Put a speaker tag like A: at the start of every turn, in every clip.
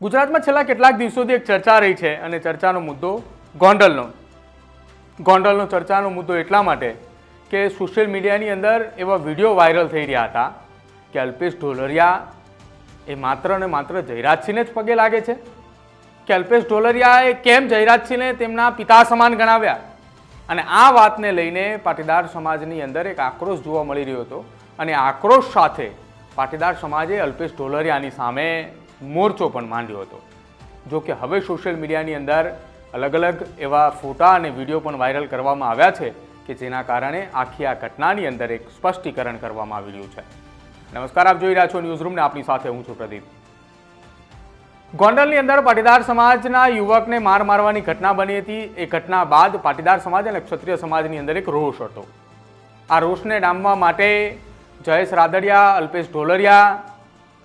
A: ગુજરાતમાં છેલ્લા કેટલાક દિવસોથી એક ચર્ચા રહી છે અને ચર્ચાનો મુદ્દો ગોંડલનો ચર્ચાનો મુદ્દો એટલા માટે કે સોશિયલ મીડિયાની અંદર એવા વિડીયો વાયરલ થઈ રહ્યા હતા કે અલ્પેશ ઢોલરિયા એ માત્ર ને માત્ર જયરાજસિંહને જ પગે લાગે છે કે અલ્પેશ ઢોલરિયાએ કેમ જયરાજસિંહને તેમના પિતા સમાન ગણાવ્યા અને આ વાતને લઈને પાટીદાર સમાજની અંદર એક આક્રોશ જોવા મળી રહ્યો હતો અને આક્રોશ સાથે પાટીદાર સમાજે અલ્પેશ ઢોલરિયાની સામે મોરચો પણ માંડ્યો હતો. જો કે હવે સોશિયલ મીડિયાની અંદર અલગ અલગ એવા ફોટા અને વિડીયો પણ વાયરલ કરવામાં આવ્યા છે કે જેના કારણે આખી આ ઘટનાની અંદર એક સ્પષ્ટીકરણ કરવામાં આવી રહ્યું છે. નમસ્કાર, આપ જોઈ રહ્યા છો ન્યૂઝરૂમને, આપની સાથે હું છું પ્રદીપ. ગોંડલની અંદર પાટીદાર સમાજના યુવકને માર મારવાની ઘટના બની હતી. એ ઘટના બાદ પાટીદાર સમાજ અને ક્ષત્રિય સમાજની અંદર એક રોષ હતો. આ રોષને ડામવા માટે જયેશ રાદડિયા, અલ્પેશ ઢોલરિયા,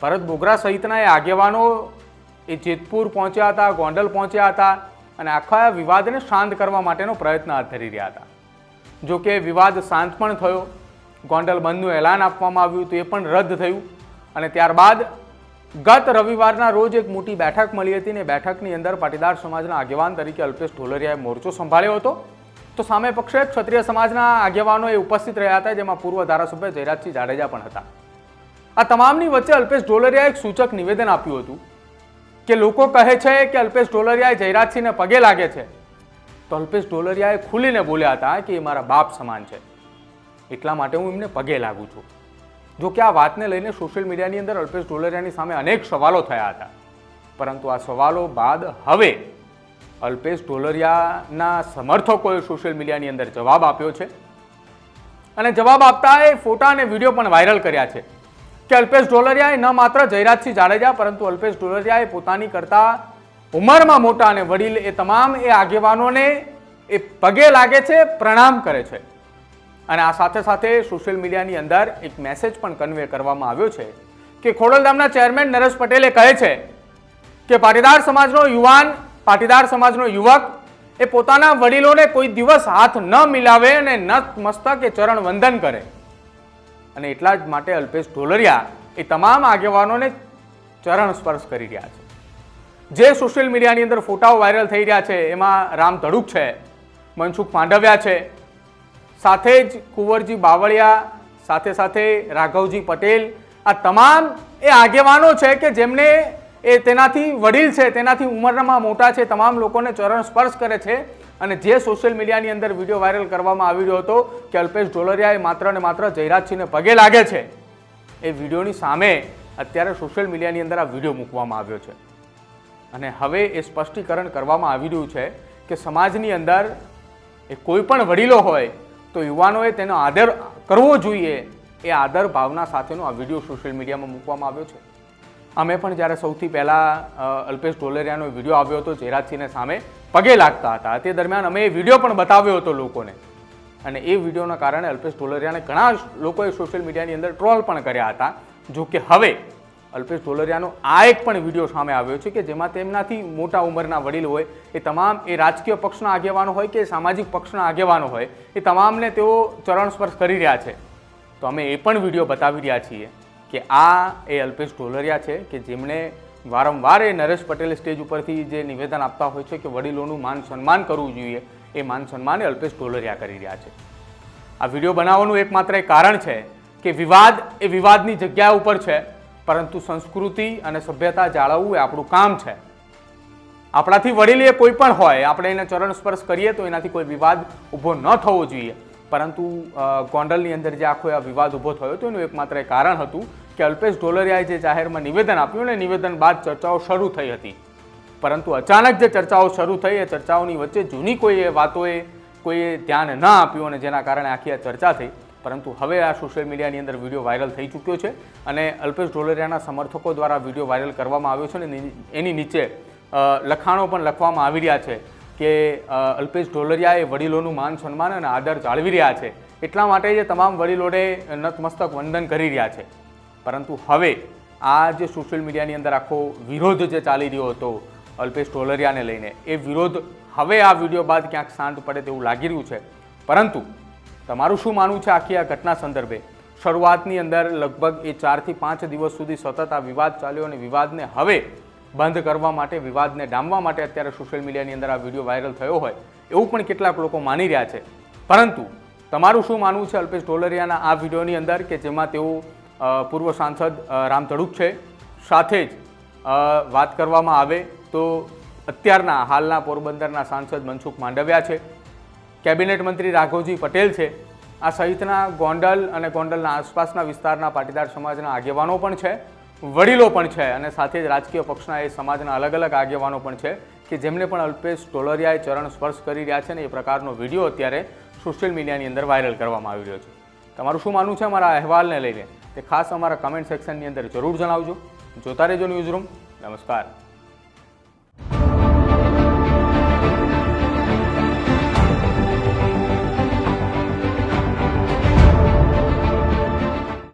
A: ભરત બોગરા સહિતના એ આગેવાનો એ જેતપુર પહોંચ્યા હતા, ગોંડલ પહોંચ્યા હતા અને આખા વિવાદને શાંત કરવા માટેનો પ્રયત્ન હાથ ધરી રહ્યા હતા. જો કે વિવાદ શાંત પણ થયો, ગોંડલ બંધનું એલાન આપવામાં આવ્યું તો એ પણ રદ થયું અને ત્યારબાદ ગત રવિવારના રોજ એક મોટી બેઠક મળી હતી ને બેઠકની અંદર પાટીદાર સમાજના આગેવાન તરીકે અલ્પેશ ઢોલરિયાએ મોરચો સંભાળ્યો હતો. તો સામે પક્ષે ક્ષત્રિય સમાજના આગેવાનો એ ઉપસ્થિત રહ્યા હતા, જેમાં પૂર્વ ધારાસભ્ય જયરાજસિંહ જાડેજા પણ હતા. આ તમામની વચ્ચે અલ્પેશ ઢોલરિયાએ એક સૂચક નિવેદન આપ્યું હતું કે લોકો કહે છે કે અલ્પેશ ઢોલરિયાએ જયરાજસિંહને પગે લાગે છે, તો અલ્પેશ ઢોલરિયાએ ખુલીને બોલ્યા હતા કે એ મારા બાપ સમાન છે, એટલા માટે હું એમને પગે લાગુ છું. જો કે આ વાતને લઈને સોશિયલ મીડિયાની અંદર અલ્પેશ ઢોલરિયાની સામે અનેક સવાલો થયા હતા, પરંતુ આ સવાલો બાદ હવે અલ્પેશ ઢોલરિયાના સમર્થકોએ સોશિયલ મીડિયાની અંદર જવાબ આપ્યો છે અને જવાબ આપતા એ ફોટા અને વિડીયો પણ વાયરલ કર્યા છે કે અલ્પેશ ઢોલરિયાએ ન માત્ર જયરાજસિંહ જાડેજા પરંતુ અલ્પેશ ઢોલરિયાએ પોતાની કરતા ઉંમરમાં મોટા અને વડીલ એ તમામ એ આગેવાનોને એ પગે લાગે છે, પ્રણામ કરે છે. અને આ સાથે સાથે સોશિયલ મીડિયાની અંદર એક મેસેજ પણ કન્વે કરવામાં આવ્યો છે કે ખોડલધામના ચેરમેન નરેશ પટેલે કહે છે કે પાટીદાર સમાજનો યુવાન, પાટીદાર સમાજનો યુવક એ પોતાના વડીલોને કોઈ દિવસ હાથ ન મિલાવે અને નતમસ્તક એ ચરણ વંદન કરે. અને એટલા જ માટે અલ્પેશ ઢોલરિયા એ તમામ આગેવાનોને ચરણ સ્પર્શ કરી રહ્યા છે. જે સોશિયલ મીડિયાની અંદર ફોટાઓ વાયરલ થઈ રહ્યા છે એમાં રામ ધડુક છે, મનસુખ માંડવિયા છે, સાથે જ કુંવરજી બાવળિયા, સાથે સાથે રાઘવજી પટેલ, આ તમામ એ આગેવાનો છે કે જેમને એ તેનાથી વડીલ છે, તેનાથી ઉંમરમાં મોટા છે, તમામ લોકોને ચરણ સ્પર્શ કરે છે. અને જે સોશિયલ મીડિયાની અંદર વિડીયો વાયરલ કરવામાં આવી રહ્યો હતો કે અલ્પેશ ઢોલરિયાએ માત્ર ને માત્ર જયરાજસિંહને પગે લાગે છે, એ વિડીયોની સામે અત્યારે સોશિયલ મીડિયાની અંદર આ વિડીયો મૂકવામાં આવ્યો છે અને હવે એ સ્પષ્ટીકરણ કરવામાં આવી રહ્યું છે કે સમાજની અંદર એ કોઈ પણ વડીલો હોય તો યુવાનોએ તેનો આદર કરવો જોઈએ. એ આદર ભાવના સાથેનો આ વિડીયો સોશિયલ મીડિયામાં મૂકવામાં આવ્યો છે. અમે પણ જ્યારે સૌથી પહેલાં અલ્પેશ ઢોલરિયાનો વિડીયો આવ્યો હતો જયરાજસિંહને સામે પગે લાગતા હતા, તે દરમિયાન અમે એ વિડીયો પણ બતાવ્યો હતો લોકોને અને એ વિડીયોના કારણે અલ્પેશ ઢોલરિયાને ઘણા લોકોએ સોશિયલ મીડિયાની અંદર ટ્રોલ પણ કર્યા હતા. જો કે હવે અલ્પેશ ઢોલરિયાનો આ એક પણ વિડીયો સામે આવ્યો છે કે જેમાં તેમનાથી મોટા ઉંમરના વડીલ હોય, એ તમામ એ રાજકીય પક્ષના આગેવાનો હોય કે સામાજિક પક્ષના આગેવાનો હોય, એ તમામને તેઓ ચરણ સ્પર્શ કરી રહ્યા છે. તો અમે એ પણ વિડીયો બતાવી રહ્યા છીએ કે આ એ અલ્પેશ ઢોલરિયા છે કે જેમણે વારંવાર એ નરેશ પટેલ સ્ટેજ ઉપરથી જે નિવેદન આપતા હોય છે કે વડીલોનું માન સન્માન કરવું જોઈએ, એ માન સન્માન અલ્પેશ ઢોલરિયા કરી રહ્યા છે. આ વિડીયો બનાવવાનું એકમાત્ર એક કારણ છે કે વિવાદ એ વિવાદની જગ્યા ઉપર છે, પરંતુ સંસ્કૃતિ અને સભ્યતા જાળવવું એ આપણું કામ છે. આપણાથી વડીલ એ કોઈ પણ હોય, આપણે એને ચરણ સ્પર્શ કરીએ તો એનાથી કોઈ વિવાદ ઊભો ન થવો જોઈએ. પરંતુ ગોંડલની અંદર જે આખો આ વિવાદ ઊભો થયો હતો એનું એકમાત્ર એક કારણ હતું કે અલ્પેશ ઢોલરિયાએ જે જાહેરમાં નિવેદન આપ્યું અને નિવેદન બાદ ચર્ચાઓ શરૂ થઈ હતી, પરંતુ અચાનક જે ચર્ચાઓ શરૂ થઈ એ ચર્ચાઓની વચ્ચે જૂની કોઈ વાતોએ કોઈએ ધ્યાન ન આપ્યું અને જેના કારણે આખી આ ચર્ચા થઈ. પરંતુ હવે આ સોશિયલ મીડિયાની અંદર વિડીયો વાયરલ થઈ ચૂક્યો છે અને અલ્પેશ ઢોલરિયાના સમર્થકો દ્વારા વિડીયો વાયરલ કરવામાં આવ્યો છે અને એની નીચે લખાણો પણ લખવામાં આવી રહ્યા છે કે અલ્પેશ ઢોલરિયા એ વડીલોનું માન સન્માન અને આદર જાળવી રહ્યા છે, એટલા માટે જે તમામ વડીલોને નતમસ્તક વંદન કરી રહ્યા છે. પરંતુ હવે આ જે સોશિયલ મીડિયાની અંદર આખો વિરોધ જે ચાલી રહ્યો હતો અલ્પેશ ઢોલરિયાને લઈને, એ વિરોધ હવે આ વિડીયો બાદ ક્યાંક શાંત પડે તેવું લાગી રહ્યું છે. પરંતુ તમારું શું માનવું છે આખી આ ઘટના સંદર્ભે? શરૂઆતની અંદર લગભગ એ 4 થી 5 દિવસ સુધી સતત આ વિવાદ ચાલ્યો અને વિવાદને હવે બંધ કરવા માટે, વિવાદને ડામવા માટે અત્યારે સોશિયલ મીડિયાની અંદર આ વિડીયો વાયરલ થયો હોય એવું પણ કેટલાક લોકો માની રહ્યા છે. પરંતુ તમારું શું માનવું છે અલ્પેશ ઢોલરિયાના આ વિડીયોની અંદર કે જેમાં તેઓ પૂર્વ સાંસદ રામ ધડુક છે, સાથે જ વાત કરવામાં આવે તો અત્યારના હાલના પોરબંદરના સાંસદ મનસુખ માંડવિયા છે, કેબિનેટ મંત્રી રાઘવજી પટેલ છે, આ સહિતના ગોંડલ અને ગોંડલના આસપાસના વિસ્તારના પાટીદાર સમાજના આગેવાનો પણ છે, વડીલો પણ છે અને સાથે જ રાજકીય પક્ષના એ સમાજના અલગ અલગ આગેવાનો પણ છે કે જેમને પણ અલ્પેશ ઢોલરિયાએ ચરણ સ્પર્શ કરી રહ્યા છે ને એ પ્રકારનો વિડીયો અત્યારે સોશિયલ મીડિયાની અંદર વાયરલ કરવામાં આવી રહ્યો છે. તમારું શું માનવું છે અમારા અહેવાલને લઈને તે ખાસ અમારા કમેન્ટ સેક્શનની અંદર જરૂર જણાવજો. જોતા રહેજો ન્યૂઝરૂમ. નમસ્કાર.